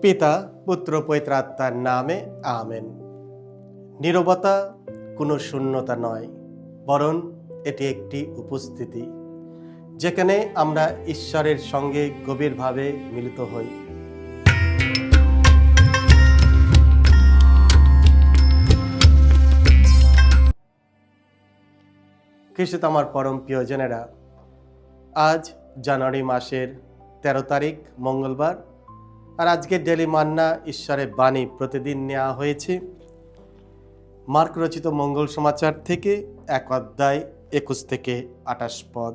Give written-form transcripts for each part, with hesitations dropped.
পিতা পুত্র পবিত্র আত্মার নামে আমেন। নীরবতা কোনো শূন্যতা নয়, বরং এটি একটি উপস্থিতি, যেখানে আমরা ঈশ্বরের সঙ্গে গভীরভাবে মিলিত হই। খ্রিস্টে আমার পরম প্রিয়জনেরা, আজ জানুয়ারি মাসের 13 তারিখ মঙ্গলবার, আর আজকে ডেলি মান্না ঈশ্বরের বাণী প্রতিদিন নেওয়া হয়েছে মার্ক রচিত মঙ্গল সমাচার থেকে 1 অধ্যায় 21 থেকে 28 পদ।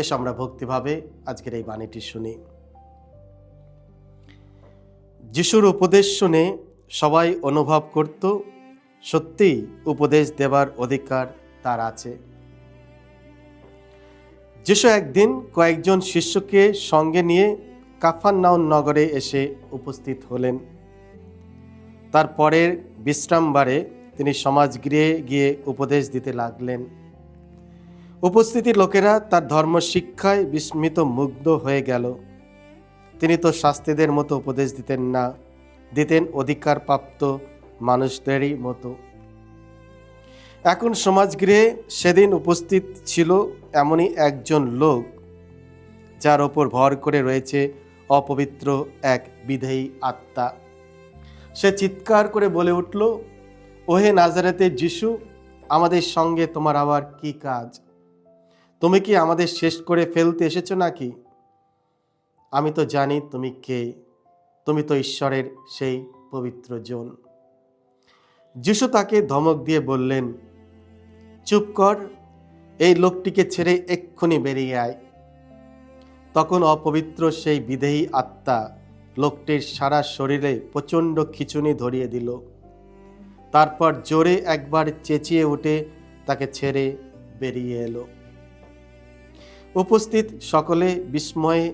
এসো আমরা ভক্তিভাবে আজকের এই বাণীটি শুনি। যিশুর উপদেশ শুনে সবাই অনুভব করত, সত্যিই উপদেশ দেবার অধিকার তার আছে। যিশু একদিন কয়েকজন শিষ্যকে সঙ্গে নিয়ে কাফারনাউম নগরে এসে উপস্থিত হলেন। তার পরের বিশ্রামবারে তিনি সমাজগৃহে গিয়ে উপদেশ দিতে লাগলেন। উপস্থিতি লোকেরা তার ধর্ম শিক্ষায় বিস্মিত মুগ্ধ হয়ে গেল। তিনি তো শাস্ত্রীদের মতো উপদেশ দিতেন না, দিতেন অধিকারপ্রাপ্ত মানুষদেরই মতো। এখন সমাজগৃহে সেদিন উপস্থিত ছিল এমনই একজন লোক, যার ওপর ভর করে রয়েছে অপবিত্র এক বিধেয়ী আত্মা। সে চিৎকার করে বলে উঠল, ওহে নাজারেতের যিশু, আমাদের সঙ্গে তোমার আবার কি কাজ? তুমি কি আমাদের শেষ করে ফেলতে এসেছো নাকি? আমি তো জানি তুমি কে, তুমি তো ঈশ্বরের সেই পবিত্র জন। যিশু তাকে ধমক দিয়ে বললেন, চুপ কর, এই লোকটিকে ছেড়ে এক্ষুনি বেরিয়ে আয়। তখন অপবিত্র সেই বিধেয়ী আত্মা লোকটির সারা শরীরে প্রচণ্ড খিঁচুনি ধরিয়ে দিল। তারপর জোরে একবার চেঁচিয়ে উঠে তাকে ছেড়ে বেরিয়ে এলো। উপস্থিত সকলে বিস্ময়ে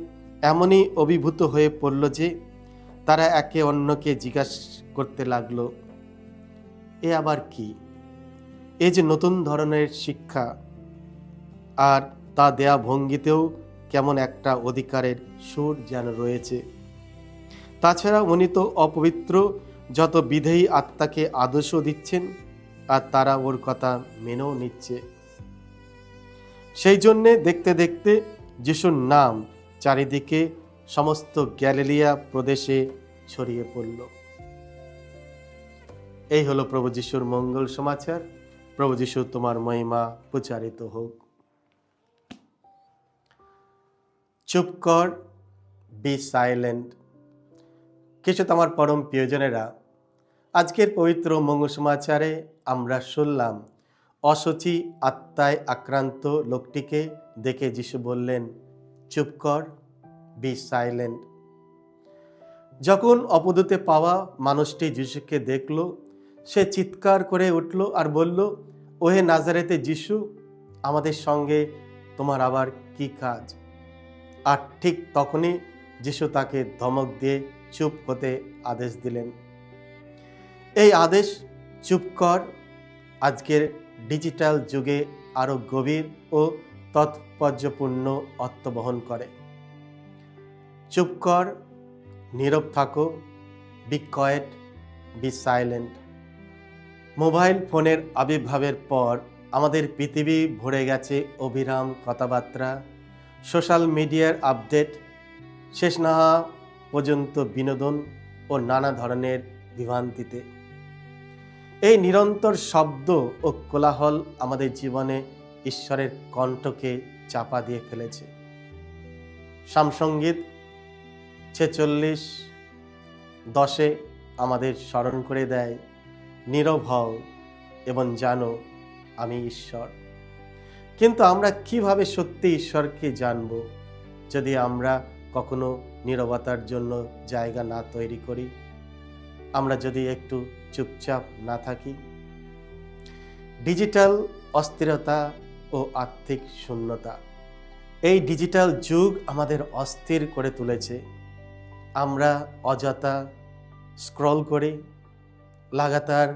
এমনই অভিভূত হয়ে পড়ল যে তারা একে অন্যকে জিজ্ঞাসা করতে লাগলো, এ আবার কি? এই যে নতুন ধরনের শিক্ষা, আর তা দেয়া ভঙ্গিতেও কেমন একটা অধিকারের সুর যেন রয়েছে। তাছাড়া উনি তো অপবিত্র যত বিধেয়ী আত্মাকে আদর্শ দিচ্ছেন, আর তারা ওর কথা মেনেও নিচ্ছে। সেই জন্যে দেখতে দেখতে যিশুর নাম চারিদিকে সমস্ত গ্যালিলিয়া প্রদেশে ছড়িয়ে পড়ল। এই হলো প্রভু যিশুর মঙ্গল সমাচার। প্রভু যিশু তোমার মহিমা প্রচারিত হোক। চুপ কর, বি সাইলেন্ট। কিছু তোমার পরম প্রিয়জনেরা, আজকের পবিত্র মঙ্গল সমাচারে আমরা শুনলাম অসুচি আত্মায় আক্রান্ত লোকটিকে দেখে যিশু বললেন, চুপ কর, বি সাইলেন্ট। যখন অপদূতে পাওয়া মানুষটি যিশুকে দেখল, সে চিৎকার করে উঠল আর বলল, ওহে নাজারেতে যিশু, আমাদের সঙ্গে তোমার আবার কি কাজ? আর ঠিক তখনই যিশু তাকে ধমক দিয়ে চুপ হতে আদেশ দিলেন। এই আদেশ, চুপ কর, আজকের ডিজিটাল যুগে আরো গভীর ও তাৎপর্যপূর্ণ অর্থ বহন করে। চুপ কর, নীরব থাকো, be quiet, be silent. Mobile ফোনের আবির্ভাবের পর আমাদের পৃথিবী ভরে গেছে অবিরাম কথাবার্তা, সোশ্যাল মিডিয়ার আপডেট, শেষ না হওয়া পর্যন্ত বিনোদন ও নানা ধরনের বিভ্রান্তিতে। এই নিরন্তর শব্দ ও কোলাহল আমাদের জীবনে ঈশ্বরের কণ্ঠকে চাপা দিয়ে ফেলেছে। সামসঙ্গীত 46:10 আমাদের স্মরণ করে দেয়, নীরব হও এবং জানো আমি ঈশ্বর। কিন্তু আমরা কিভাবে সত্যি ঈশ্বরকে জানব, যদি আমরা কখনো নীরবতার জন্য জায়গা না তৈরি করি, আমরা যদি একটু চুপচাপ না থাকি? ডিজিটাল অস্থিরতা ও আর্থিক শূন্যতা, এই ডিজিটাল যুগ আমাদের অস্থির করে তুলেছে। আমরা অযথা স্ক্রল করি, লাগাতার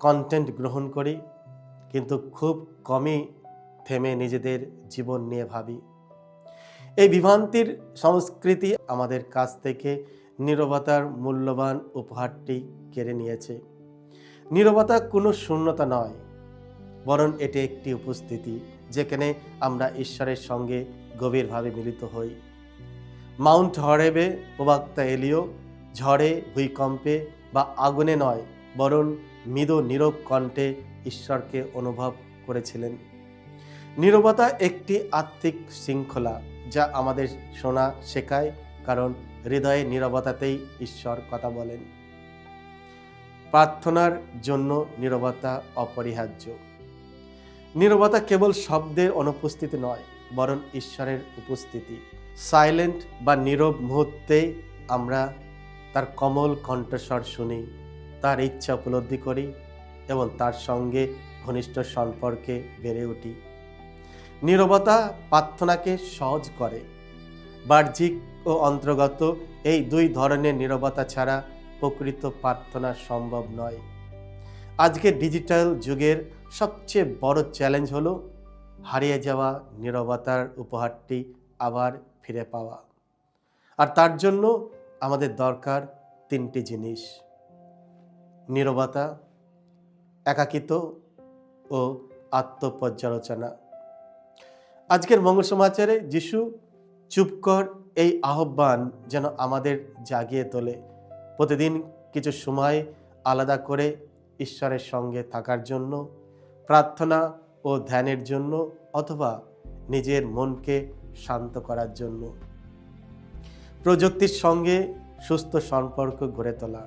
কন্টেন্ট গ্রহণ করি, কিন্তু খুব কমই থেমে নিজেদের জীবন নিয়ে ভাবি। এই বিভ্রান্তির সংস্কৃতি আমাদের কাছ থেকে নীরবতার মূল্যবান উপহারটি কেড়ে নিয়েছে। নীরবতা কোনো শূন্যতা নয়, বরং এটি একটি উপস্থিতি যেখানে আমরা ঈশ্বরের সঙ্গে গভীরভাবে মিলিত হই। মাউন্ট হরেবে প্রবক্তা এলিও ঝড়ে, ভূমিকম্পে বা আগুনে নয়, বরং মৃদু নীরব কণ্ঠে ঈশ্বরকে অনুভব করেছিলেন। নীরবতা একটি আত্মিক শৃঙ্খলা যা আমাদের শোনা শেখায়, কারণ হৃদয়ে নীরবতাতেই ঈশ্বর কথা বলেন। প্রার্থনার জন্য নীরবতা অপরিহার্য। নীরবতা কেবল শব্দের অনুপস্থিতি নয়, বরং ঈশ্বরের উপস্থিতি। সাইলেন্ট বা নীরব মুহূর্তে আমরা তার কোমল কণ্ঠস্বর শুনি, তার ইচ্ছা উপলব্ধি করি এবং তার সঙ্গে ঘনিষ্ঠ সম্পর্কে বেড়ে উঠি। নীরবতা প্রার্থনাকে সহজ করে। বাহ্যিক ও অন্তর্গত এই দুই ধরনের নীরবতা ছাড়া প্রকৃত প্রার্থনা সম্ভব নয়। আজকের ডিজিটাল যুগের সবচেয়ে বড় চ্যালেঞ্জ হলো হারিয়ে যাওয়া নীরবতার উপহারটি আবার ফিরে পাওয়া। আর তার জন্য আমাদের দরকার তিনটি জিনিস: নীরবতা, একাকিত্ব ও আত্মপর্যালোচনা। আজকের মঙ্গল সমাচারে যিশু চুপ কর এই আহ্বান যেন আমাদের জাগিয়ে তোলে, প্রতিদিন কিছু সময় আলাদা করে ঈশ্বরের সঙ্গে থাকার জন্য, প্রার্থনা ও ধ্যানের জন্য, অথবা নিজের মনকে শান্ত করার জন্য। প্রযুক্তির সঙ্গে সুস্থ সম্পর্ক গড়ে তোলা।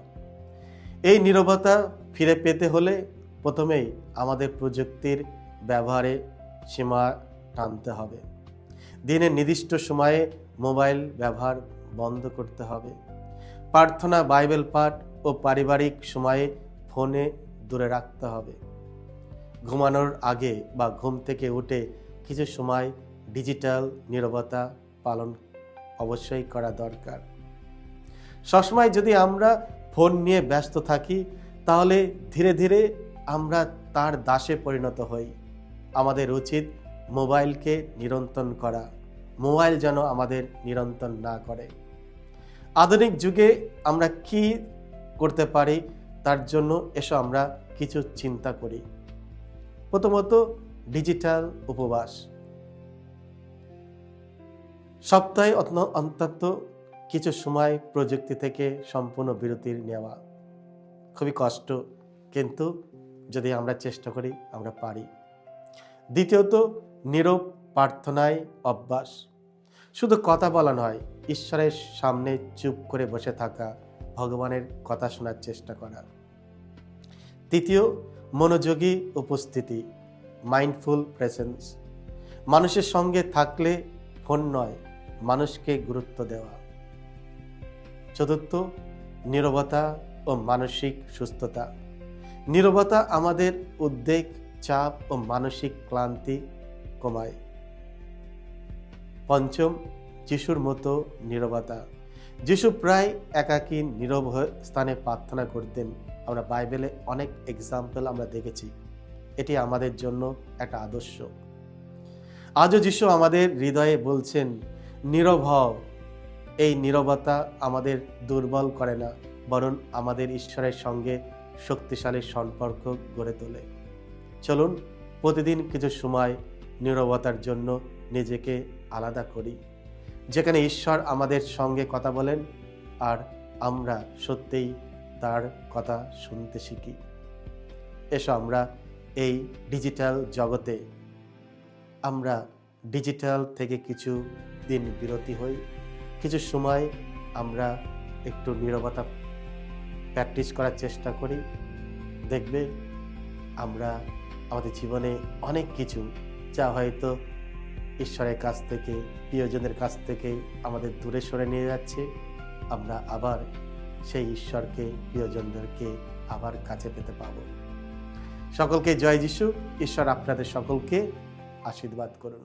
এই নীরবতা ফিরে পেতে হলে প্রথমেই আমাদের প্রযুক্তির ব্যবহারে সীমা টানতে হবে। দিনের নির্দিষ্ট সময়ে মোবাইল ব্যবহার বন্ধ করতে হবে। প্রার্থনা, বাইবেল পাঠ ও পারিবারিক সময়ে ফোনে দূরে রাখতে হবে। ঘুমানোর আগে বা ঘুম থেকে উঠে কিছু সময় ডিজিটাল নীরবতা পালন অবশ্যই করা দরকার। সবসময় যদি আমরা ফোন নিয়ে ব্যস্ত থাকি, তাহলে ধীরে ধীরে আমরা তার দাসে পরিণত হই। আমাদের উচিত মোবাইলকে নিয়ন্ত্রণ করা, মোবাইল যেন আমাদের নিয়ন্ত্রণ না করে। আধুনিক যুগে আমরা কি করতে পারি তার জন্য এসো আমরা কিছু চিন্তা করি। প্রথমত, ডিজিটাল উপবাস। সপ্তাহে অন্তত কিছু সময় প্রযুক্তি থেকে সম্পূর্ণ বিরতি নেওয়া। খুবই কষ্ট, কিন্তু যদি আমরা চেষ্টা করি আমরা পারি। দ্বিতীয়ত, নীরব প্রার্থনায় অভ্যাস। শুধু কথা বলা নয়, ঈশ্বরের সামনে চুপ করে বসে থাকা, ভগবানের কথা শোনার চেষ্টা করা। তৃতীয়, মনোযোগী উপস্থিতি, মাইন্ডফুল প্রেজেন্স। মানুষের সঙ্গে থাকলে ফোন নয়, মানুষকে গুরুত্ব দেওয়া। চতুর্থ, নীরবতা ও মানসিক সুস্থতা। নীরবতা আমাদের উদ্বেগ, চাপ ও মানসিক ক্লান্তি কমায়। পঞ্চম, যিশুর মতো নীরবতা। যিশু প্রায় একাকী নীরব স্থানে প্রার্থনা করতেন। আমরা বাইবেলে অনেক এক্সাম্পল আমরা দেখেছি। এটি আমাদের জন্য একটা আদর্শ। আজও যিশু আমাদের হৃদয়ে বলছেন, নীরব হও। এই নীরবতা আমাদের দুর্বল করে না, বরং আমাদের ঈশ্বরের সঙ্গে শক্তিশালী সম্পর্ক গড়ে তোলে। চলুন প্রতিদিন কিছু সময় নীরবতার জন্য নিজেকে আলাদা করি, যেখানে ঈশ্বর আমাদের সঙ্গে কথা বলেন আর আমরা সত্যিই তার কথা শুনতে শিখি। এসো আমরা এই ডিজিটাল জগতে আমরা ডিজিটাল থেকে কিছু দিন বিরতি হই, কিছু সময় আমরা একটু নীরবতা প্র্যাকটিস করার চেষ্টা করি। দেখবে আমরা আমাদের জীবনে অনেক কিছু যা হয়তো ঈশ্বরের কাছ থেকে, প্রিয়জনের কাছ থেকে আমাদের দূরে সরে নিয়ে যাচ্ছে, আমরা আবার সেই ঈশ্বরকে, প্রিয়জনদেরকে আবার কাছে পেতে পাব। সকলকে জয় যিশু। ঈশ্বর আপনাদের সকলকে আশীর্বাদ করুন।